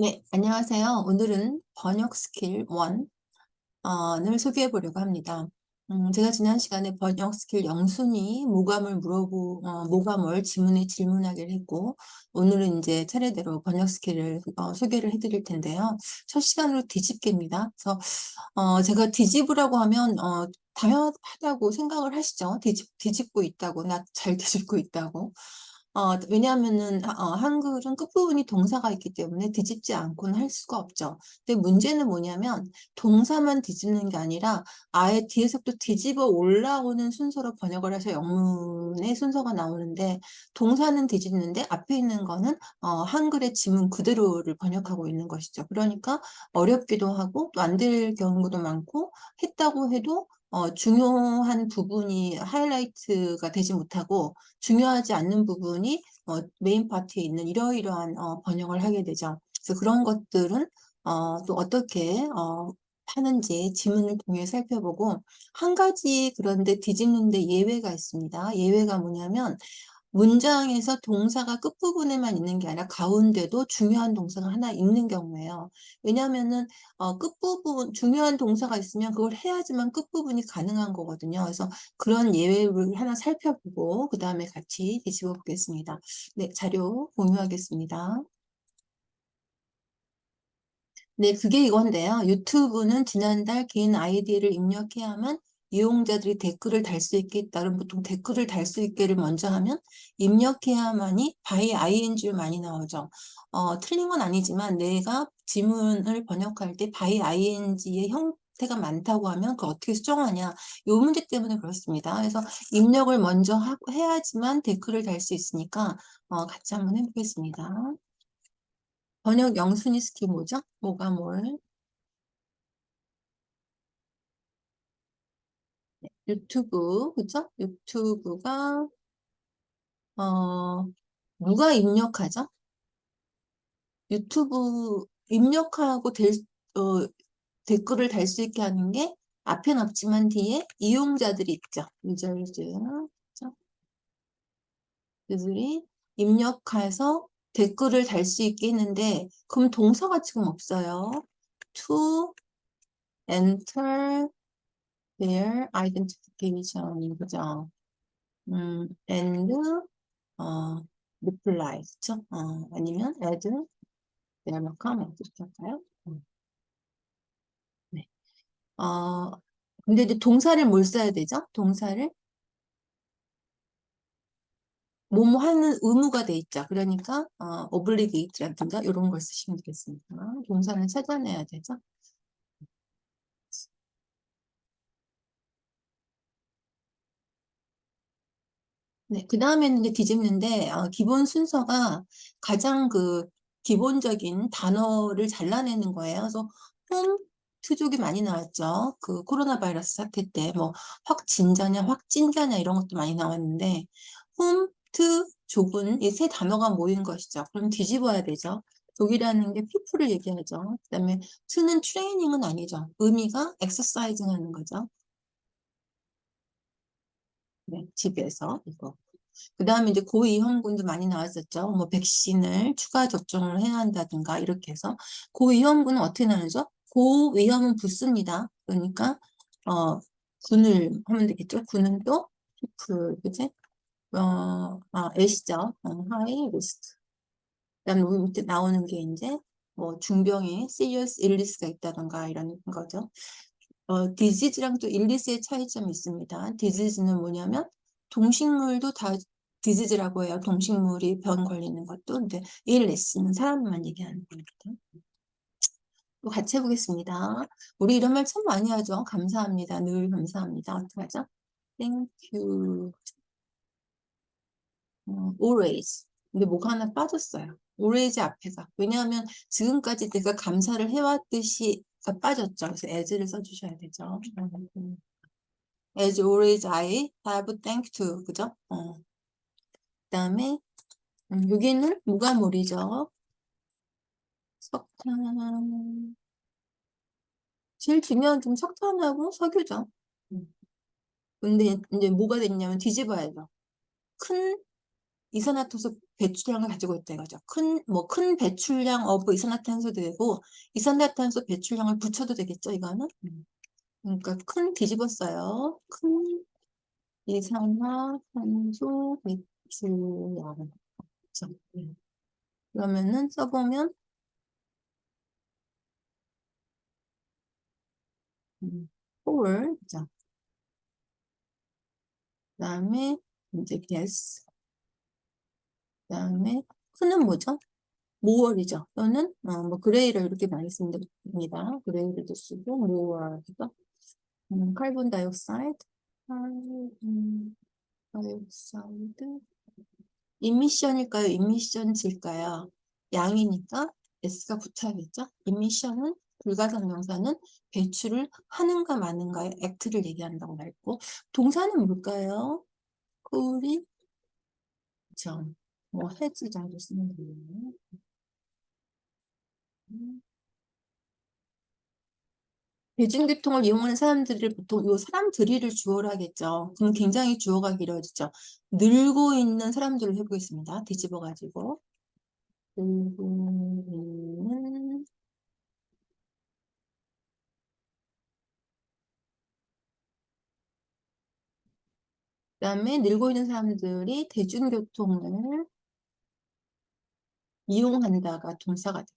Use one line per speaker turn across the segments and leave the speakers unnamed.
네, 안녕하세요. 오늘은 번역 스킬 1을 소개해 보려고 합니다. 제가 지난 시간에 번역 스킬 0순위 모감을 지문에 질문하기를 했고, 오늘은 이제 차례대로 번역 스킬을 소개를 해드릴 텐데요. 첫 시간으로 뒤집기입니다. 그래서 제가 뒤집으라고 하면 당연하다고 생각을 하시죠. 뒤집고 있다고, 나 잘 뒤집고 있다고. 왜냐하면은 한글은 끝부분이 동사가 있기 때문에 뒤집지 않고는 할 수가 없죠. 근데 문제는 뭐냐면 동사만 뒤집는 게 아니라 아예 뒤에서부터 뒤집어 올라오는 순서로 번역을 해서 영문의 순서가 나오는데, 동사는 뒤집는데 앞에 있는 거는 한글의 지문 그대로를 번역하고 있는 것이죠. 그러니까 어렵기도 하고 또 안 될 경우도 많고, 했다고 해도 중요한 부분이 하이라이트가 되지 못하고 중요하지 않는 부분이 메인 파트에 있는 이러이러한 번역을 하게 되죠. 그래서 그런 것들은 또 어떻게 하는지 지문을 통해 살펴보고, 한 가지 그런데 뒤집는데 예외가 있습니다. 예외가 뭐냐면 문장에서 동사가 끝부분에만 있는 게 아니라 가운데도 중요한 동사가 하나 있는 경우예요. 왜냐하면은 끝부분 중요한 동사가 있으면 그걸 해야지만 끝부분이 가능한 거거든요. 그래서 그런 예외를 하나 살펴보고 그 다음에 같이 뒤집어 보겠습니다. 네, 자료 공유하겠습니다. 네, 그게 이건데요. 유튜브는 지난달 개인 아이디를 입력해야만 이용자들이 댓글을 달 수 있게, 따른 보통 댓글을 달 수 있게를 먼저 하면 입력해야만이 by ing로 많이 나오죠. 틀린 건 아니지만 내가 지문을 번역할 때 by ing의 형태가 많다고 하면 그걸 어떻게 수정하냐. 이 문제 때문에 그렇습니다. 그래서 입력을 먼저 해야지만 댓글을 달 수 있으니까 같이 한번 해보겠습니다. 번역 영순위 스킬 뭐죠? 뭐가 뭘? 유튜브, 그죠? 유튜브가, 어, 누가 입력하죠? 유튜브 입력하고 댓글을 달 수 있게 하는 게 앞엔 없지만 뒤에 이용자들이 있죠. 유저들, 그죠? 그들이 입력해서 댓글을 달 수 있게 했는데, 그럼 동사가 지금 없어요. To enter their identification, 그죠? and reply, 그쵸? 아니면 add their comment 이렇게 할까요? 네. 어, 근데 이제 동사를 뭘 써야 되죠? 동사를 뭐뭐 하는 의무가 돼 있죠. 그러니까 obligate라든가 이런 걸 쓰시면 되겠습니다. 동사를 찾아내야 되죠. 네, 그 다음에는 이제 뒤집는데, 기본 순서가 가장 그 기본적인 단어를 잘라내는 거예요. 그래서 트족이 많이 나왔죠. 그 코로나 바이러스 사태 때 뭐 확진자냐 확진자냐 이런 것도 많이 나왔는데, 족은 이 세 단어가 모인 것이죠. 그럼 뒤집어야 되죠. 족이라는 게 피플을 얘기하죠. 그다음에 트는 트레이닝은 아니죠. 의미가 엑서사이징 하는 거죠. 네, 집에서 이거. 그 다음에 이제 고위험군도 많이 나왔었죠. 뭐 백신을 추가 접종을 해야 한다든가 이렇게 해서. 고위험군은 어떻게 나누죠? 고위험은 붙습니다. 그러니까 군을 하면 되겠죠. 군은 또 그지? 애시죠. 하이 리스크. 그다음에 우리 밑에 나오는 게 이제 뭐 중병에 serious illness가 있다든가 이런 거죠. 디지즈랑 또 일리스의 차이점이 있습니다. 디지즈는 뭐냐면 동식물도 다 디지즈라고 해요. 동식물이 병 걸리는 것도. 근데 일리스는 사람만 얘기하는 겁니다. 또 같이 해보겠습니다. 우리 이런 말 참 많이 하죠. 감사합니다. 늘 감사합니다. 어떻게 하죠? Thank you. always. 근데 뭐가 하나 빠졌어요. always 앞에가. 왜냐하면 지금까지 내가 감사를 해왔듯이 가 빠졌죠. 그래서 as를 써주셔야 되죠. As always, I have thanked to. 그죠? 그다음에 여기는 무가몰이죠. 석탄. 제일 중요한 좀 석탄하고 석유죠. 근데 이제 뭐가 됐냐면 뒤집어야죠. 큰 이산화탄소 배출량을 가지고 있다 이거죠. 큰 배출량 of 이산화탄소도 되고, 이산화탄소 배출량을 붙여도 되겠죠, 이거는? 그러니까 큰 뒤집었어요. 큰 이산화탄소 배출량. 그쵸? 그러면은 써보면, 홀, 그죠? 그 다음에 이제 gas, 그 다음에 큰은 뭐죠? 모월이죠. 또는 뭐 그레이를 이렇게 많이 씁니다. 그레이를도 쓰고 모월이죠. 카본 다이옥사이드, 카본 다이옥사이드, 이미션일까요? 이미션일까요? 양이니까 S가 붙어야겠죠. 이미션은 불가상명사는 배출을 하는가 마는가의 액트를 얘기한다고 말했고, 동사는 뭘까요? 쿨이 그쵸. 뭐 해지 정도 쓰면 되겠네요. 대중교통을 이용하는 사람들을 보통 요 사람들이를 주어로 하겠죠. 그럼 굉장히 주어가 길어지죠. 늘고 있는 사람들을 해보겠습니다. 뒤집어가지고. 늘고 있는, 그다음에 늘고 있는 사람들이 대중교통을 이용한다가 동사가 되겠죠.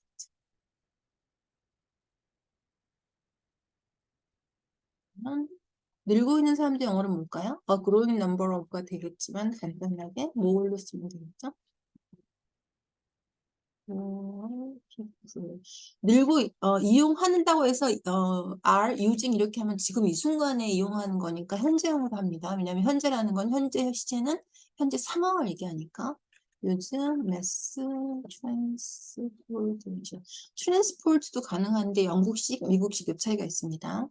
늘고 있는 사람들 영어로 뭘까요? A growing number of가 되겠지만 간단하게 뭐로 쓰면 되겠죠? 늘고 이용한다고 해서 are using 이렇게 하면 지금 이 순간에 이용하는 거니까 현재형으로 합니다. 왜냐하면 현재라는 건 현재 시제는 현재 상황을 얘기하니까 요즘 매스 트랜스포르테이션 트랜스포르트도 가능한데 영국식, 미국식 몇 차이가 있습니다.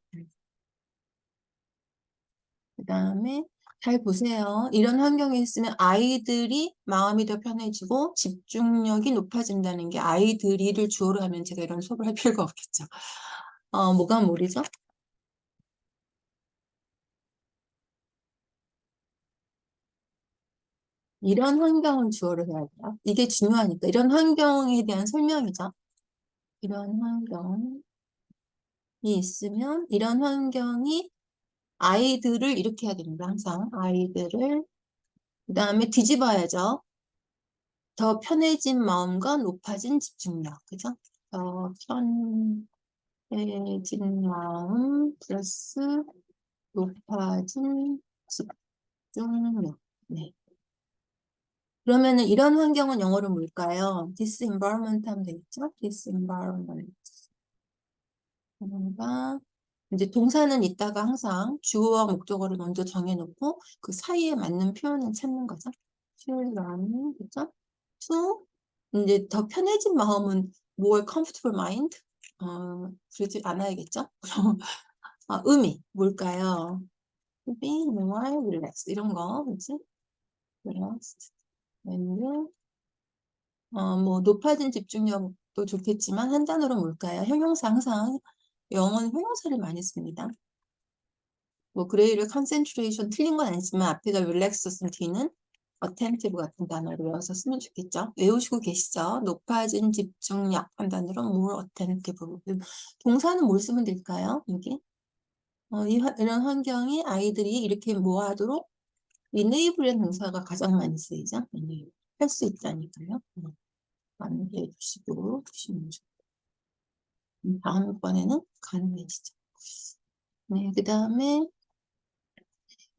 그 다음에 잘 보세요. 이런 환경에 있으면 아이들이 마음이 더 편해지고 집중력이 높아진다는 게 아이들이를 주어로 하면 제가 이런 수업을 할 필요가 없겠죠. 뭐가 뭐리죠? 이런 환경은 주어로 해야 돼요. 이게 중요하니까. 이런 환경에 대한 설명이죠. 이런 환경이 있으면 이런 환경이 아이들을 이렇게 해야 됩니다. 항상 아이들을. 그 다음에 뒤집어야죠. 더 편해진 마음과 높아진 집중력. 그죠? 더 편해진 마음 플러스 높아진 집중력. 네. 그러면은 이런 환경은 영어로 뭘까요? This environment 하면 되겠죠? This environment. 뭔가 이제 동사는 이따가 항상 주어와 목적어를 먼저 정해놓고 그 사이에 맞는 표현을 찾는 거죠. 표현은 그죠? To 이제 더 편해진 마음은 more comfortable mind. 그러지 않아야겠죠? 그럼 의미 뭘까요? To be more relaxed 이런 거 그렇지? relaxed and 뭐 높아진 집중력도 좋겠지만 한 단어로 뭘까요? 형용사 항상 영어는 형용사를 많이 씁니다. 뭐 그레이를 concentration 틀린 건 아니지만 앞에가 relax 썼으면 뒤는 attentive 같은 단어를 외워서 쓰면 좋겠죠. 외우시고 계시죠? 높아진 집중력 한 단어로 more attentive. 동사는 뭘 쓰면 될까요? 여기 이런 환경이 아이들이 이렇게 뭐 하도록 enable이라는 동사가 가장 많이 쓰이죠. 할 수 있다니까요. 많이 해주시고 주시면 좋겠습니다. 다음번에는 가능해지죠. 네, 그 다음에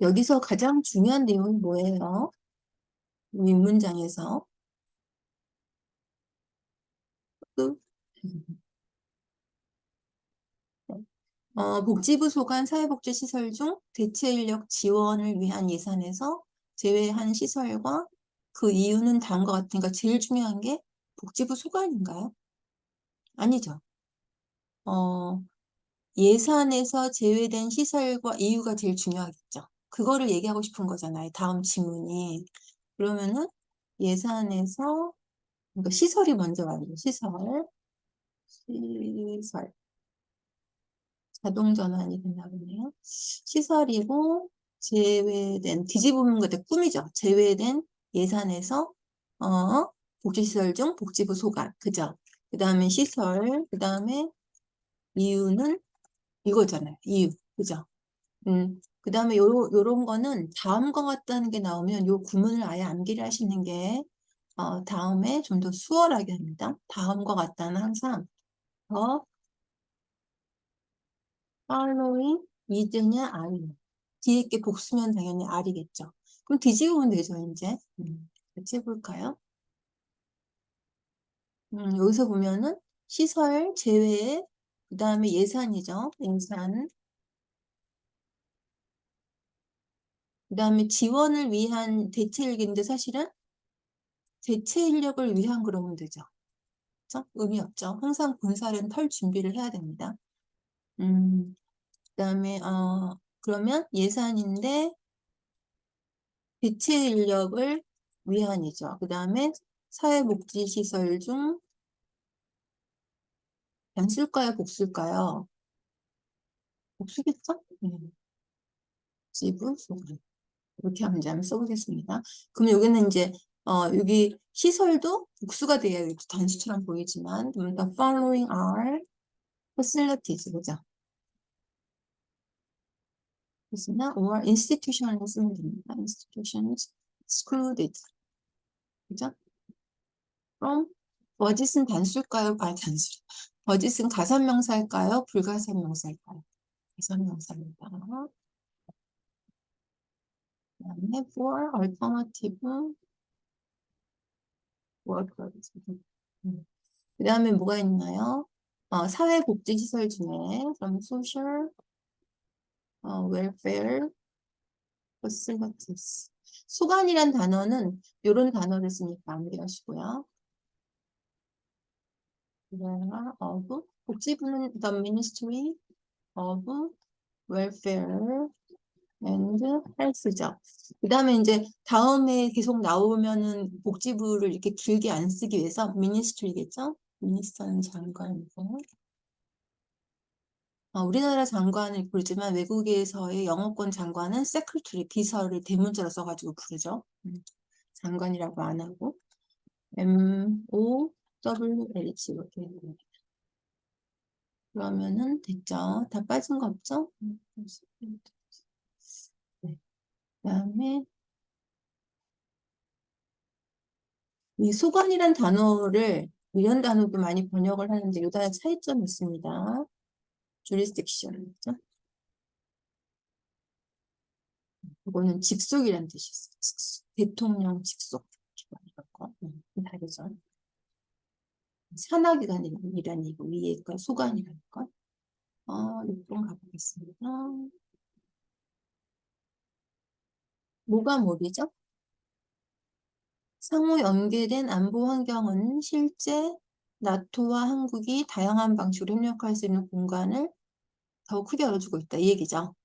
여기서 가장 중요한 내용이 뭐예요? 윗문장에서 그, 복지부 소관 사회복지시설 중 대체인력 지원을 위한 예산에서 제외한 시설과 그 이유는 다음과 같으니까 제일 중요한 게 복지부 소관인가요? 아니죠. 어, 예산에서 제외된 시설과 이유가 제일 중요하겠죠. 그거를 얘기하고 싶은 거잖아요. 다음 지문이. 그러면은 예산에서 그러니까 시설이 먼저 와요. 시설. 자동 전환이 된다 보네요. 시설이고 제외된 뒤집으면 그때 꿈이죠. 제외된 예산에서 복지시설 중 복지부 소관, 그죠? 그 다음에 시설, 그 다음에 이유는 이거잖아요. 이유, 그죠? 그 다음에 요런 거는 다음과 같다는 게 나오면 요 구문을 아예 암기를 하시는 게 다음에 좀 더 수월하게 합니다. 다음과 같다는 항상 더 following is냐 are냐. 뒤에 게 복수면 당연히 are겠죠. 그럼 뒤집으면 되죠, 이제. 같이 해볼까요? 여기서 보면은 시설 제외, 그 다음에 예산이죠. 예산. 그 다음에 지원을 위한 대체 인력인데 사실은 대체 인력을 위한 그러면 되죠. 그렇죠? 의미 없죠. 항상 본사는 털 준비를 해야 됩니다. 그다음에 그러면 예산인데 대체 인력을 위한이죠. 그다음에 사회복지시설 중 단술까요, 복술까요? 복수겠죠? 지부 소금. 이렇게 하면 이제 한번 써보겠습니다. 그럼 여기는 이제 여기 시설도 복수가 돼야 단수처럼 보이지만 the following are facilities 그죠? 그렇으나 or institution을 쓰면 됩니다. institutions excluded 그죠? from budget은 단수일까요? 단수. budget은 가산명사일까요? 불가산명사일까요? 가산명사입니다. 그다음에 for alternative workers. 그 다음에 뭐가 있나요? 사회복지시설 중에 from social welfare facilities. 소관이란 단어는 이런 단어를 쓰니까 암기하시고요. 그다음에 of 복지부는 the Ministry of Welfare and Health죠. 그 다음에 이제 다음에 계속 나오면은 복지부를 이렇게 길게 안 쓰기 위해서 ministry겠죠? 미니스터는 장관이고 우리나라 장관을 부르지만 외국에서의 영어권 장관은 secretary, 비서를 대문자로 써가지고 부르죠. 장관이라고 안 하고 MOWH 이렇게 그러면은 됐죠. 다 빠진 거 없죠? 네. 그다음에 이 소관이란 단어를 이런 단어도 많이 번역을 하는데 이 단어 차이점이 있습니다. jurisdiction. 그죠? 이거는 직속이라는 뜻이 있어요. 직속. 대통령 직속. 이런 거. 다르죠. 산하기관이라는 얘기 위에 거 소관이라는 거. 6번 가보겠습니다. 뭐가 뭐이죠? 상호 연계된 안보 환경은 실제 나토와 한국이 다양한 방식으로 협력할 수 있는 공간을 더 크게 열어주고 있다. 이 얘기죠.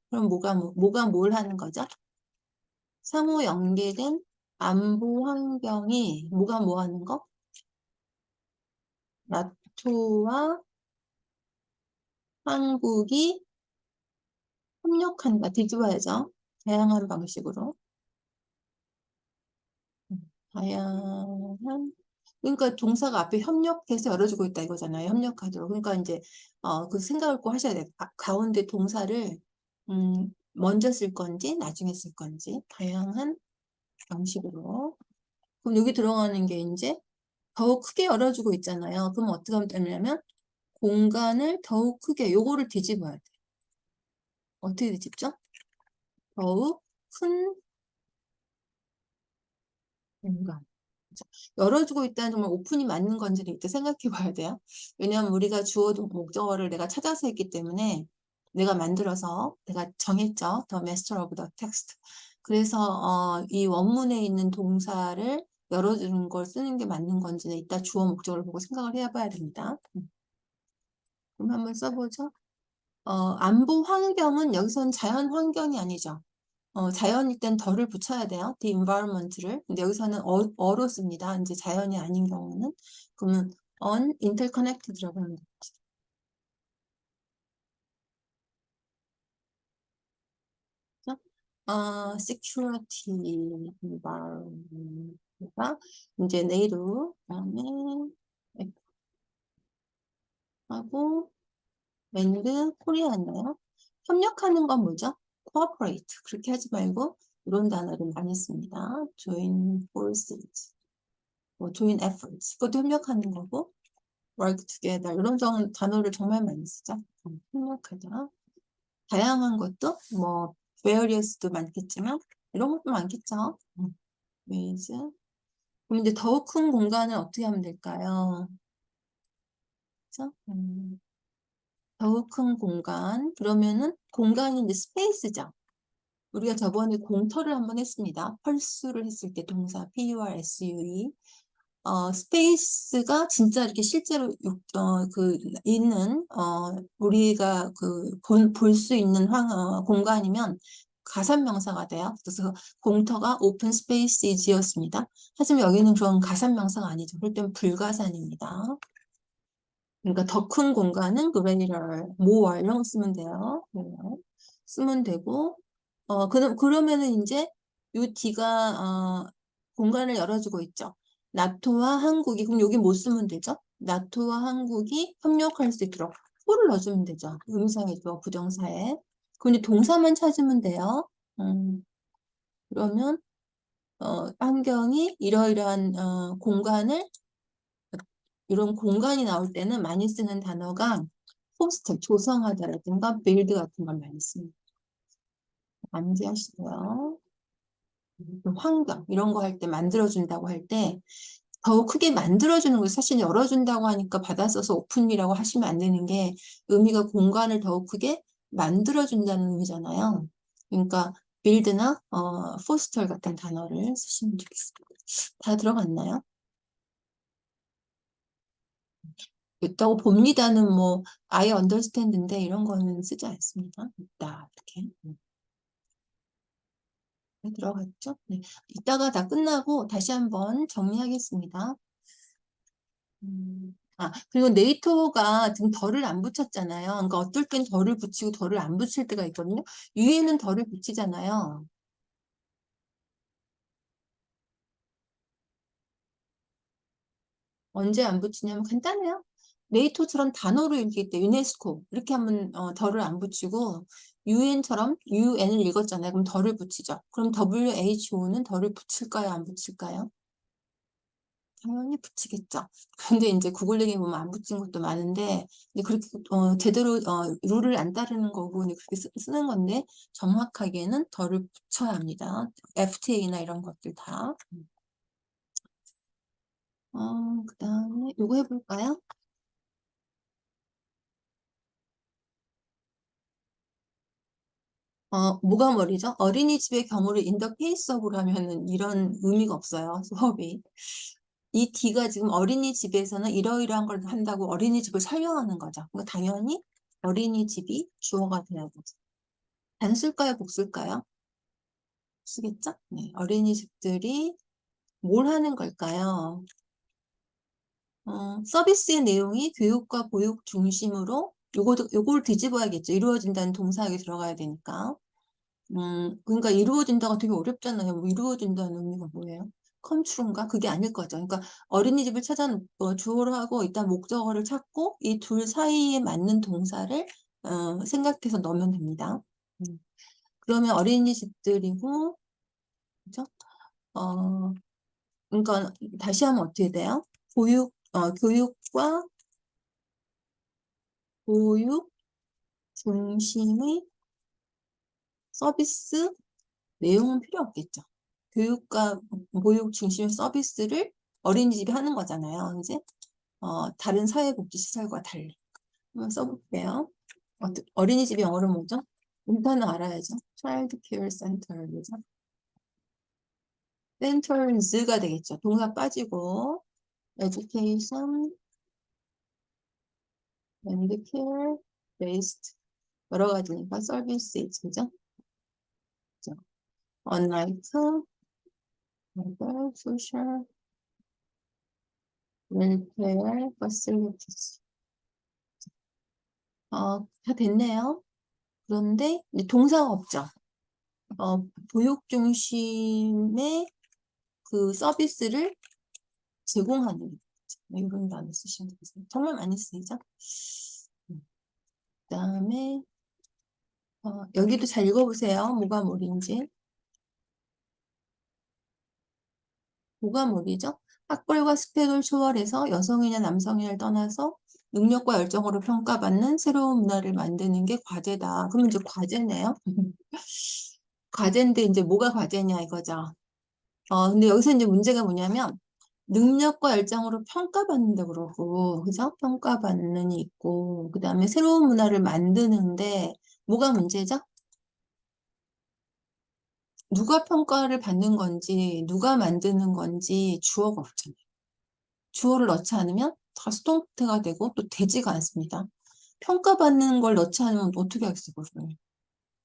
그럼 뭐가 뭘 하는 거죠? 상호 연계된 안보 환경이 뭐가 뭐 하는 거? 나토와 한국이 협력한다. 뒤집어야죠. 다양한 방식으로. 다양한 그러니까 동사가 앞에 협력해서 열어주고 있다 이거잖아요. 협력하도록. 그러니까 이제 그 생각을 꼭 하셔야 돼요. 가운데 동사를 먼저 쓸 건지 나중에 쓸 건지 다양한 방식으로. 그럼 여기 들어가는 게 이제 더욱 크게 열어주고 있잖아요. 그럼 어떻게 하면 되냐면 공간을 더욱 크게 요거를 뒤집어야 돼. 어떻게 뒤집죠? 더욱 큰 공간. 열어주고 있다는 정말 오픈이 맞는 건지를 이때 생각해 봐야 돼요. 왜냐하면 우리가 주어 목적어를 내가 찾아서 했기 때문에 내가 만들어서 내가 정했죠. The master of the text. 그래서 이 원문에 있는 동사를 열어주는 걸 쓰는 게 맞는 건지는 이따 주어 목적어를 보고 생각을 해봐야 됩니다. 그럼 한번 써보죠. 안보 환경은 여기서는 자연 환경이 아니죠. 자연일 땐 덜을 붙여야 돼요. the environment를. 근데 여기서는 어로 씁니다. 이제 자연이 아닌 경우는. 그러면 uninterconnected라고 하는 거죠. security environment. 그러니까 이제 네이루 그다음에 F 하고 랜드 코리아였나요? 협력하는 건 뭐죠? cooperate. 그렇게 하지 말고 이런 단어를 많이 씁니다. join forces, 뭐 join efforts. 그것도 협력하는 거고 work together 이런 단어를 정말 많이 쓰죠. 협력하다. 다양한 것도 뭐 various도 많겠지만 이런 것도 많겠죠. ways. 그럼 이제 더 큰 공간은 어떻게 하면 될까요? 그렇죠? 더 큰 공간. 그러면은 공간이 이제 스페이스죠. 우리가 저번에 공터를 한번 했습니다. 펄스를 했을 때 동사 PURSUE. 스페이스가 진짜 이렇게 실제로 있는 우리가 볼 수 있는 공간이면 가산명사가 돼요. 그래서 공터가 오픈 스페이스지였습니다. 하지만 여기는 그런 가산명사가 아니죠. 그럴 때는 불가산입니다. 그러니까 더 큰 공간은 greater, more 이런 거 쓰면 돼요. 쓰면 되고 그러면은 이제 요 D가 공간을 열어주고 있죠. 나토와 한국이 그럼 여기 뭐 쓰면 되죠? 나토와 한국이 협력할 수 있도록 for를 넣어주면 되죠. 의미상이죠. 부정사에. 근데 동사만 찾으면 돼요. 그러면 환경이 이러이러한 공간을 이런 공간이 나올 때는 많이 쓰는 단어가 호스트, 조성하다라든가 빌드 같은 걸 많이 씁니다. 암기하시고요. 환경 이런 거 할 때 만들어준다고 할 때 더 크게 만들어주는 거 사실 열어준다고 하니까 받아 써서 오픈이라고 하시면 안 되는 게 의미가 공간을 더 크게 만들어준다는 의미잖아요. 그러니까 빌드나 포스터 같은 단어를 쓰시면 좋겠습니다. 다 들어갔나요? 있다고 봅니다는 뭐 I understand인데 이런 거는 쓰지 않습니다. 있다 이렇게 들어갔죠? 네. 이따가 다 끝나고 다시 한번 정리하겠습니다. 그리고 네이토가 지금 덜을 안 붙였잖아요. 그러니까 어떨 땐 덜을 붙이고 덜을 안 붙일 때가 있거든요. 위에는 덜을 붙이잖아요. 언제 안 붙이냐면 간단해요. 네이토처럼 단어로 읽을 때 유네스코 이렇게 하면 덜을 안 붙이고 UN처럼 UN을 읽었잖아요. 그럼 덜을 붙이죠. 그럼 WHO는 덜을 붙일까요? 안 붙일까요? 당연히 붙이겠죠. 근데 이제 구글링에 보면 안 붙인 것도 많은데 이제 그렇게 제대로 룰을 안 따르는 거고 이제 그렇게 쓰는 건데 정확하게는 덜을 붙여야 합니다. FTA나 이런 것들 다. 그다음에 이거 해볼까요? 뭐가 머리죠? 어린이집의 경우를 in the case of로 하면은 이런 의미가 없어요. 수업이. 이 D가 지금 어린이집에서는 이러이러한 걸 한다고 어린이집을 설명하는 거죠. 그러니까 당연히 어린이집이 주어가 돼야 되죠. 단수일까요? 복수일까요? 복수겠죠? 네. 어린이집들이 뭘 하는 걸까요? 서비스의 내용이 교육과 보육 중심으로 요걸 뒤집어야겠죠. 이루어진다는 동사에 들어가야 되니까. 그러니까 이루어진다가 되게 어렵잖아요. 뭐 이루어진다는 의미가 뭐예요? 컨트롤인가? 그게 아닐 거죠. 그러니까 어린이집을 주어를 하고 일단 목적어를 찾고 이 둘 사이에 맞는 동사를 생각해서 넣으면 됩니다. 음, 그러면 어린이집들이고, 그죠? 어, 그러니까 다시 하면 어떻게 돼요? 교육과 보육 중심의 서비스 내용은 필요 없겠죠. 교육과 보육 중심의 서비스를 어린이집이 하는 거잖아요. 이제 다른 사회복지시설과 달리. 한번 써볼게요. 어린이집 영어로 뭐죠? 일단은 알아야죠. Child Care Center. 그죠? Centers가 되겠죠. 동사 빠지고 Education and Care Based 여러 가지니까 Services. 그죠? 그죠? Unlike other social welfare facilities. 다 됐네요. 그런데 이제 동사가 없죠. 보육 중심의 그 서비스를 제공하는 이런 단어 쓰시면 되겠습니다. 정말 많이 쓰이죠? 그다음에 여기도 잘 읽어보세요. 뭐가 뭘인지. 뭐가 뭘이죠? 학벌과 스펙을 초월해서 여성이냐 남성이냐를 떠나서 능력과 열정으로 평가받는 새로운 문화를 만드는 게 과제다. 그러면 이제 과제네요. 과제인데 이제 뭐가 과제냐 이거죠. 근데 여기서 이제 문제가 뭐냐면 능력과 열정으로 평가받는다 그러고, 그죠? 평가받는이 있고, 그 다음에 새로운 문화를 만드는데 뭐가 문제죠? 누가 평가를 받는 건지, 누가 만드는 건지 주어가 없잖아요. 주어를 넣지 않으면 다 수동태가 되고 또 되지가 않습니다. 평가받는 걸 넣지 않으면 어떻게 하겠어요, 그걸.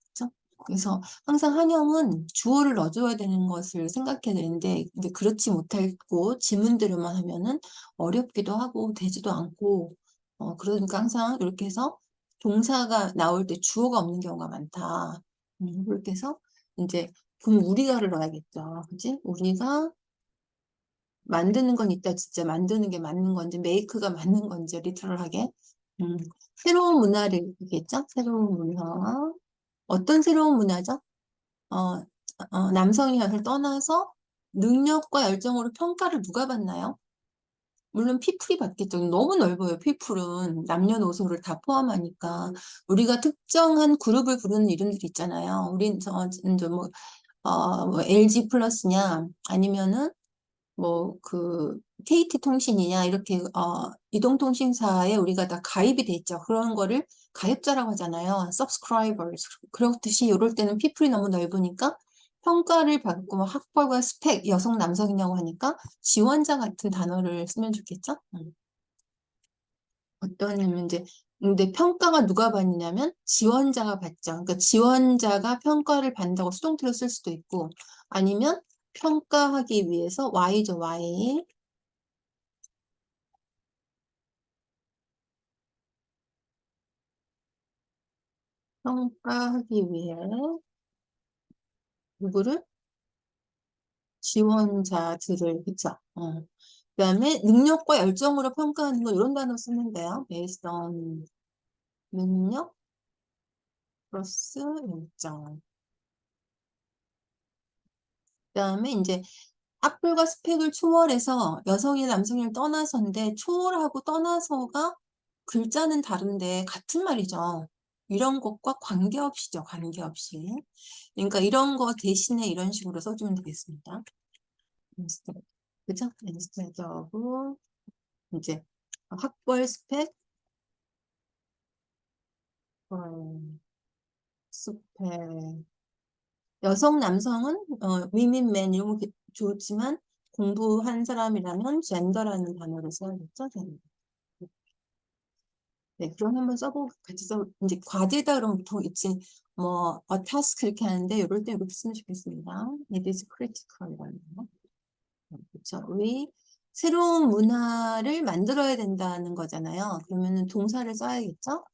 그죠? 그래서 항상 한영은 주어를 넣어줘야 되는 것을 생각해야 되는데 이제 그렇지 못하고 지문대로만 하면은 어렵기도 하고 되지도 않고 그러니까 항상 이렇게 해서 동사가 나올 때 주어가 없는 경우가 많다. 그렇게 해서 이제 그럼 우리가를 넣어야겠죠. 그지? 우리가 만드는 건 있다. 진짜 만드는 게 맞는 건지 메이크가 맞는 건지 리터럴하게 음, 새로운 문화를 얘기했죠. 새로운 문화. 어떤 새로운 문화죠? 어, 남성이 여성을 떠나서 능력과 열정으로 평가를 누가 받나요? 물론 피플이 받겠죠. 너무 넓어요. 피플은 남녀노소를 다 포함하니까 우리가 특정한 그룹을 부르는 이름들이 있잖아요. 우린 뭐 LG 플러스냐 아니면은 뭐 그 KT 통신이냐 이렇게 이동통신사에 우리가 다 가입이 돼 있죠. 그런 거를 가입자라고 하잖아요. subscribers. 그렇듯이 이럴 때는 피플이 너무 넓으니까 평가를 받고 뭐 학벌과 스펙 여성 남성이냐고 하니까 지원자 같은 단어를 쓰면 좋겠죠. 어떠냐면 이제 근데 평가가 누가 받느냐면 지원자가 받죠. 그러니까 지원자가 평가를 받는다고 수동태로 쓸 수도 있고 아니면 평가하기 위해서 Y죠, Y. 평가하기 위해 누구를? 지원자들을, 그쵸? 그다음에 능력과 열정으로 평가하는 거 이런 단어 쓰는데요. based on 능력 플러스 열정. 그다음에 이제 학벌과 스펙을 초월해서 여성이 남성을 떠나서인데 초월하고 떠나서가 글자는 다른데 같은 말이죠. 이런 것과 관계없이죠. 관계없이. 그러니까 이런 거 대신에 이런 식으로 써주면 되겠습니다. instead. 그죠? instead of 이제 학벌 스펙 스펙 여성 남성은 women, men 이런 거 좋지만 공부한 사람이라면 젠더라는 단어를 써야겠죠? 젠더. 네, 그럼 한번 써보고 같이 써 이제 과제다 그러면 보통 있지 뭐 a task 이렇게 하는데 이럴 때 이렇게 쓰면 좋겠습니다. It is critical이라는 거. 그렇죠. 우리 새로운 문화를 만들어야 된다는 거잖아요. 그러면은 동사를 써야겠죠?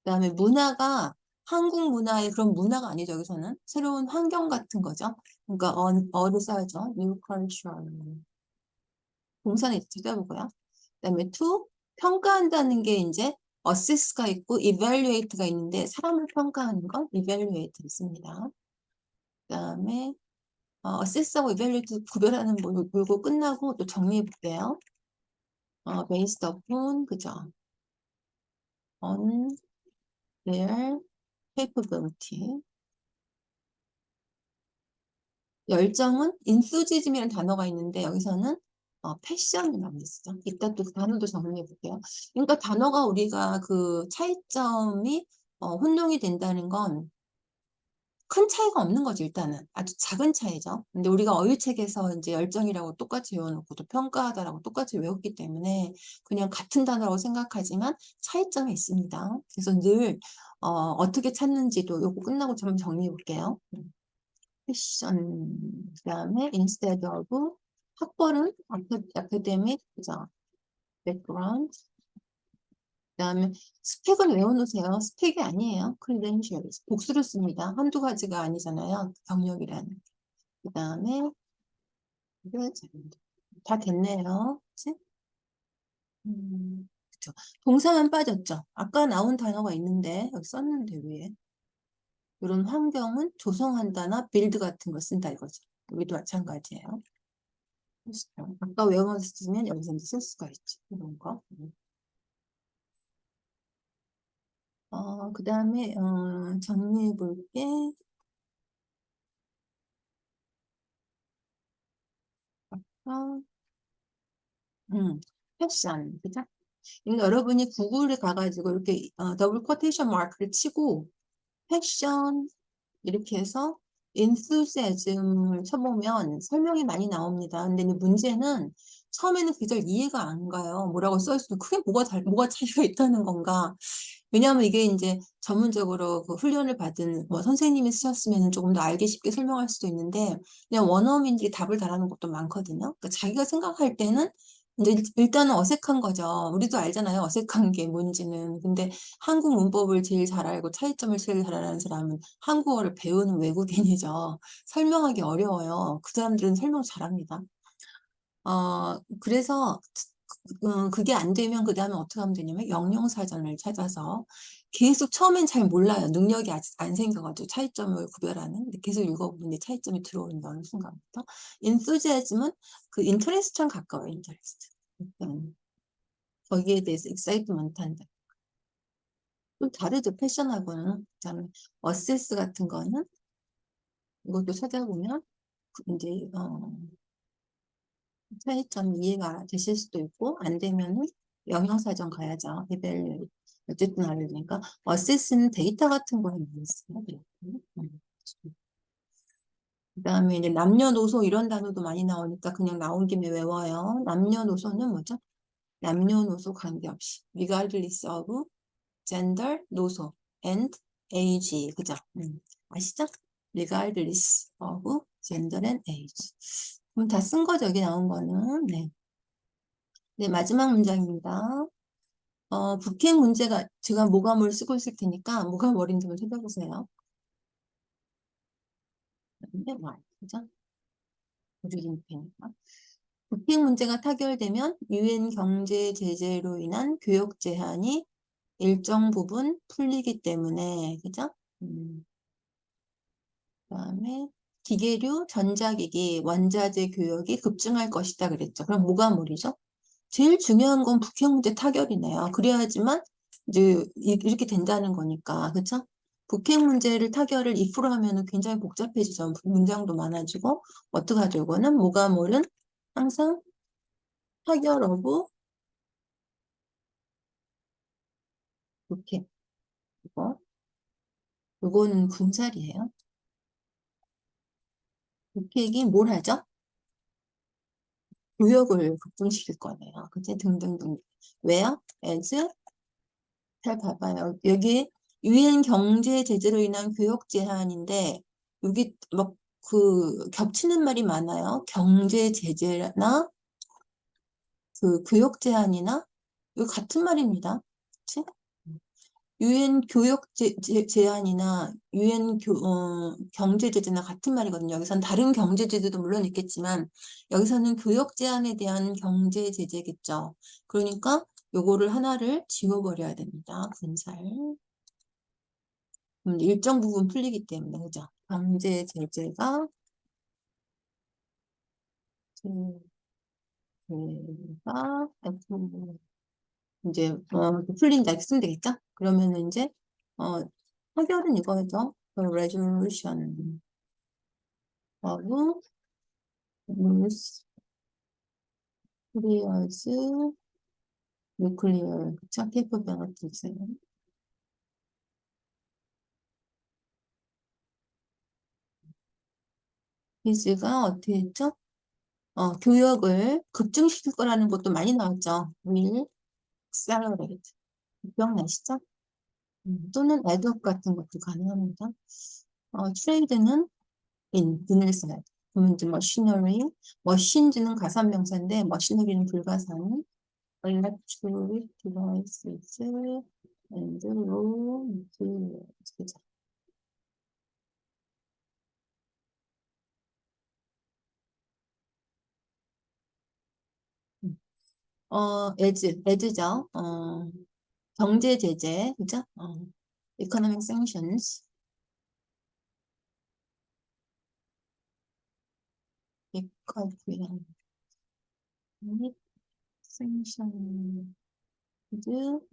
그다음에 문화가 한국 문화의 그런 문화가 아니죠. 여기서는 새로운 환경 같은 거죠. 그러니까 어를 써야죠. New culture. 동사는 이제 찾아보고요. 그다음에 to 평가한다는 게 이제 assess가 있고 evaluate가 있는데 사람을 평가하는 건 evaluate 있습니다. 그다음에 assess하고 evaluate 구별하는 거 끝나고 또 정리해 볼게요. based upon 그죠? on their capability. 열정은 enthusiasm이라는 단어가 있는데 여기서는 패션을 많이 쓰죠. 이따 또 단어도 정리해 볼게요. 그러니까 단어가 우리가 그 차이점이 혼동이 된다는 건 큰 차이가 없는 거죠, 일단은. 아주 작은 차이죠. 근데 우리가 어휘책에서 이제 열정이라고 똑같이 외워놓고 또 평가하다라고 똑같이 외웠기 때문에 그냥 같은 단어라고 생각하지만 차이점이 있습니다. 그래서 늘 어떻게 찾는지도 요거 끝나고 좀 정리해 볼게요. 패션, 그다음에 instead of 학벌은 academic, 그죠? background, 그다음에 스펙은 외워놓으세요. 스펙이 아니에요. credentials, 복수를 씁니다. 한두 가지가 아니잖아요. 경력이라는. 그다음에 이게 다 됐네요. 그치? 그쵸. 동사만 빠졌죠. 아까 나온 단어가 있는데 여기 썼는데 위에 이런 환경은 조성한다나 빌드 같은 거 쓴다 이거죠. 여기도 마찬가지예요. 그렇죠. 아까 외워놨으면 여기서 이제 쓸 수가 있지. 이런 거. 그 다음에 정리해 볼게. 어, 패션, 그죠? 그러니까 여러분이 구글에 가가지고 이렇게 더블 코테이션 마크를 치고 패션 이렇게 해서 enthusiasm을 쳐보면 설명이 많이 나옵니다. 근데 이제 문제는 처음에는 그게 잘 이해가 안 가요. 뭐라고 써있어도 그게 뭐가 차이가 있다는 건가? 왜냐하면 이게 이제 전문적으로 그 훈련을 받은 뭐 선생님이 쓰셨으면 조금 더 알기 쉽게 설명할 수도 있는데 그냥 원어민들이 답을 달하는 것도 많거든요. 그러니까 자기가 생각할 때는 이제 일단은 어색한 거죠. 우리도 알잖아요. 어색한 게 뭔지는. 근데 한국 문법을 제일 잘 알고 차이점을 제일 잘 아는 사람은 한국어를 배우는 외국인이죠. 설명하기 어려워요. 그 사람들은 설명 잘합니다. 그래서 그게 안 되면 그 다음에 어떻게 하면 되냐면 영영사전을 찾아서 계속 처음엔 잘 몰라요. 능력이 아직 안 생겨가지고 차이점을 구별하는. 근데 계속 읽어보면 차이점이 들어온다 어느 순간부터. enthusiasm은 그 interest랑 가까워요. interest. 거기에 대해서 excitement 한다. 좀 다르죠. 패션하고는. 그다음에 어세스 같은 거는 이것도 찾아보면 이제 차이점 이해가 되실 수도 있고 안 되면은 영양사전 가야죠. 레벨 어쨌든 알려니까 어세스는 데이터 같은 거에 있어요. 그다음에 이제 남녀노소 이런 단어도 많이 나오니까 그냥 나온 김에 외워요. 남녀노소는 뭐죠? 남녀노소 관계없이 regardless of gender, 노소 and age 그죠? 아시죠? regardless of gender and age. 그럼 다 쓴 거죠, 여기 나온 거는. 네. 네, 마지막 문장입니다. 북행 문제가, 제가 모가모를 쓰고 있을 테니까, 모가모인지 한번 찾아보세요. 네, 그죠? 우주인페니까. 북행 문제가 타결되면 유엔 경제 제재로 인한 교역 제한이 일정 부분 풀리기 때문에, 그죠? 그다음에 기계류, 전자기기, 원자재 교역이 급증할 것이다 그랬죠. 그럼 뭐가 뭐리죠? 제일 중요한 건 북핵 문제 타결이네요. 그래야지만 이제 이렇게 된다는 거니까, 그렇죠? 북핵 문제를 타결을 if로 하면은 굉장히 복잡해지죠. 문장도 많아지고 어떻게 하죠? 이거는 뭐가 뭐는 항상 타결 어부 북핵 이거 이거는 군살이에요. 북핵이 뭘 하죠? 교역을 급증시킬 거네요. 그치? 등등등. 왜요? as 잘 봐봐요. 여기 유엔 경제 제재로 인한 교역 제한인데 여기 막 그 겹치는 말이 많아요. 경제 제재나 그 교역 제한이나 이거 같은 말입니다. 그치? 유엔 교역 제한이나 유엔 경제 제재나 같은 말이거든요. 여기서는 다른 경제 제재도 물론 있겠지만 여기서는 교역 제한에 대한 경제 제재겠죠. 그러니까 요거를 하나를 지워버려야 됩니다. 분살. 일정 부분 풀리기 때문에, 그죠? 강제 제재가, 제재가, 이제, 풀린다, 이렇게 쓰면 되겠죠? 그러면은 이제, 어, 해결은 이거죠. The resolution of North Korea's nuclear, 그쵸? capabilities. 히즈가 어떻게 했죠? 교역을 급증시킬 거라는 것도 많이 나왔죠. will accelerate. 기억나시죠? 또는 애드업 같은 것도 가능합니다. 트레이드는 인을 써야 돼. 그러면 이제 머시너리, 머신즈는 가산명사인데 머시너리는 불가산. electric devices and raw materials. 그죠? as죠. 경제 제재, 그죠? economic sanctions, economic sanctions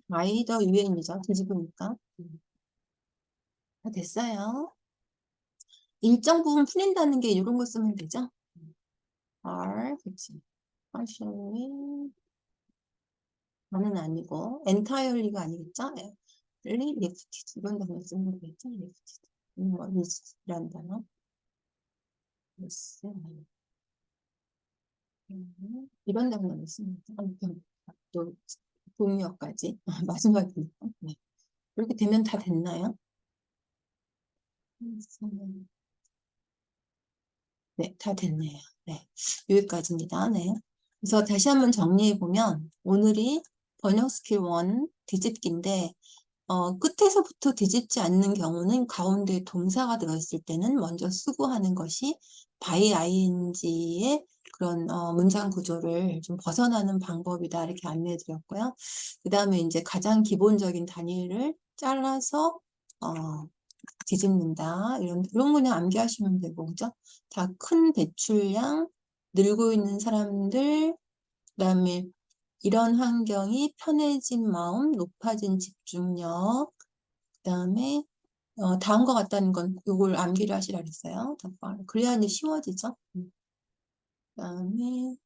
by the UN이죠. 뒤집으니까. 다 됐어요. 일정 부분 풀린다는 게 이런 거 쓰면 되죠? are, 그치. partially, 나는 아니고, entirely가 아니겠죠? really lifted. 이런 단어 쓰면 되겠죠? lifted. 뭐, 이란 단어. yes. 이런 단어를 쓰면 돼. 또, 동의어까지. 마지막이니까. 네. 이렇게 되면 다 됐나요? 네, 다 됐네요. 네, 여기까지입니다. 네. 그래서 다시 한번 정리해 보면 오늘이 번역 스킬 1 뒤집기인데 끝에서부터 뒤집지 않는 경우는 가운데 동사가 들어있을 때는 먼저 쓰고 하는 것이 by ing의 그런 문장 구조를 좀 벗어나는 방법이다 이렇게 안내해 드렸고요. 그 다음에 이제 가장 기본적인 단위를 잘라서 뒤집는다. 이런 그냥 암기하시면 되고, 그죠? 다 큰 배출량, 늘고 있는 사람들, 그다음에 이런 환경이 편해진 마음, 높아진 집중력, 그다음에 다음과 같다는 건 이걸 암기를 하시라 그랬어요. 그래야 이제 쉬워지죠. 그다음에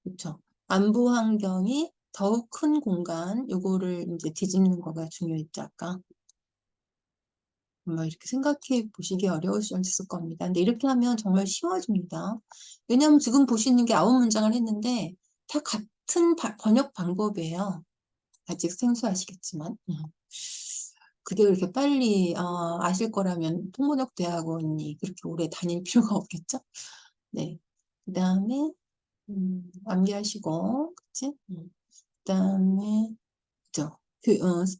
그렇죠. 안보 환경이 더욱 큰 공간, 요거를 이제 뒤집는 거가 중요했죠, 아까. 뭐 이렇게 생각해 보시기 어려우셨을 겁니다. 근데 이렇게 하면 정말 쉬워집니다. 왜냐하면 지금 보시는 게 9문장을 했는데 다 같은 번역 방법이에요. 아직 생소하시겠지만. 그게 그렇게 빨리 아실 거라면 통번역 대학원이 그렇게 오래 다닐 필요가 없겠죠? 네. 그 다음에 암기하시고, 그치? 그다음에 그죠?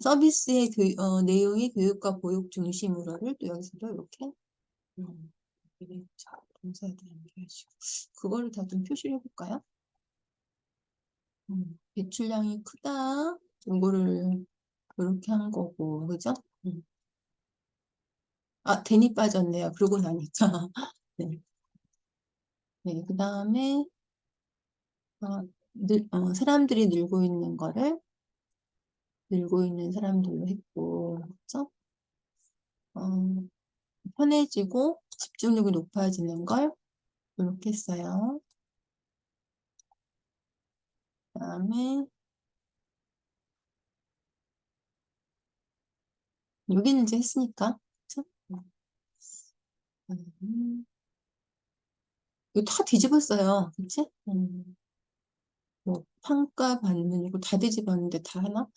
서비스의 내용이 교육과 보육 중심으로를 또 여기서도 이렇게 자, 동사에 대한 얘기하시고 그거를 다 좀 표시를 해볼까요? 배출량이 크다. 이거를 이렇게 한 거고, 그죠? 아, 대니 빠졌네요. 그러고 나니까. 네. 네, 그 다음에 사람들이 늘고 있는 거를 늘고 있는 사람들로 했고, 그죠? 편해지고 집중력이 높아지는 걸 이렇게 했어요. 그다음에 여기는 이제 했으니까 그쵸? 이거 다 뒤집었어요. 그치? 뭐 평가 받는 이거 다 뒤집었는데 다 하나?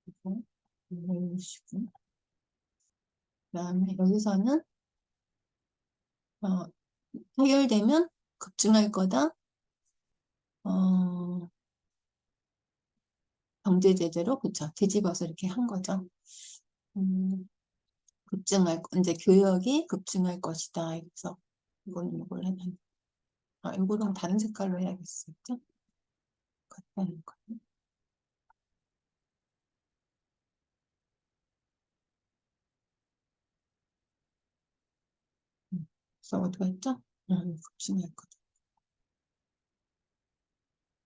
이거 이런 식으로. 그다음에 여기서는 어, 해결되면 급증할 거다. 경제 제재로 그쵸? 뒤집어서 이렇게 한 거죠. 이제 교역이 급증할 것이다. 그래서 이걸 해놨. 이거랑 다른 색깔로 해야겠었죠? 같다는 거. 그래서 어디가 있죠? 급증할 거다.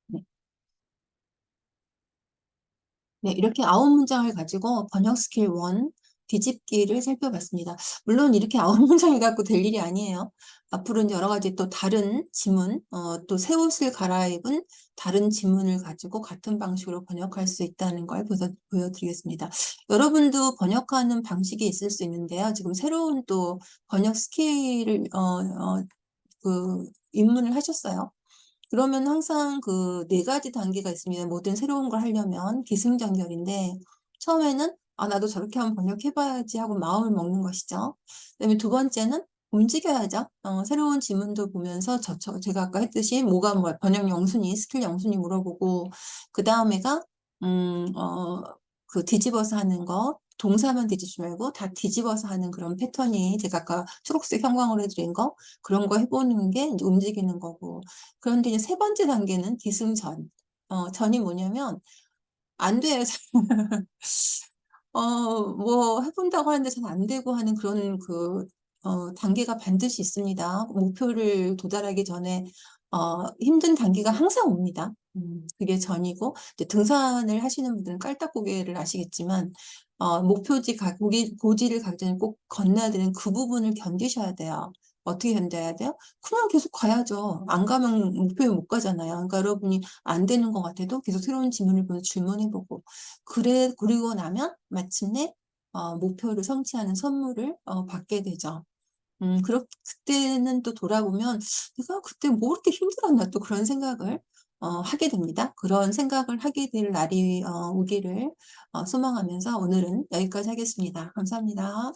네. 네, 이렇게 9문장을 가지고 번역 스킬 1 뒤집기를 살펴봤습니다. 물론 이렇게 9문장이 갖고 될 일이 아니에요. 앞으로는 여러 가지 또 다른 지문, 또 새 옷을 갈아입은 다른 지문을 가지고 같은 방식으로 번역할 수 있다는 걸 보여드리겠습니다. 여러분도 번역하는 방식이 있을 수 있는데요. 지금 새로운 또 번역 스킬을 입문을 하셨어요. 그러면 항상 그 4가지 단계가 있습니다. 모든 새로운 걸 하려면 기승전결인데 처음에는 나도 저렇게 한번 번역해봐야지 하고 마음을 먹는 것이죠. 그다음에 두 번째는 움직여야죠. 새로운 지문도 보면서 제가 아까 했듯이 뭐가 뭐 번역 영순위, 스킬 영순위 물어보고 그 다음에가 그 뒤집어서 하는 거, 동사만 뒤집지 말고 다 뒤집어서 하는 그런 패턴이, 제가 아까 초록색 형광으로 해드린 거, 그런 거 해보는 게 이제 움직이는 거고. 그런데 이제 세 번째 단계는 기승전. 전이 뭐냐면 안 돼요. 뭐 해본다고 하는데 잘 안 되고 하는 그런 단계가 반드시 있습니다. 목표를 도달하기 전에 힘든 단계가 항상 옵니다. 그게 전이고, 이제 등산을 하시는 분들은 깔딱고개를 아시겠지만, 고지를 가기 전에 꼭 건너야 되는 그 부분을 견디셔야 돼요. 어떻게 견뎌야 돼요? 그냥 계속 가야죠. 안 가면 목표에 못 가잖아요. 그러니까 여러분이 안 되는 것 같아도 계속 새로운 질문을 보내서 질문해보고, 그리고 나면 마침내 목표를 성취하는 선물을 받게 되죠. 그때는 또 돌아보면 내가 그때 뭐 이렇게 힘들었나, 또 그런 생각을 하게 됩니다. 그런 생각을 하게 될 날이 오기를 소망하면서 오늘은 여기까지 하겠습니다. 감사합니다.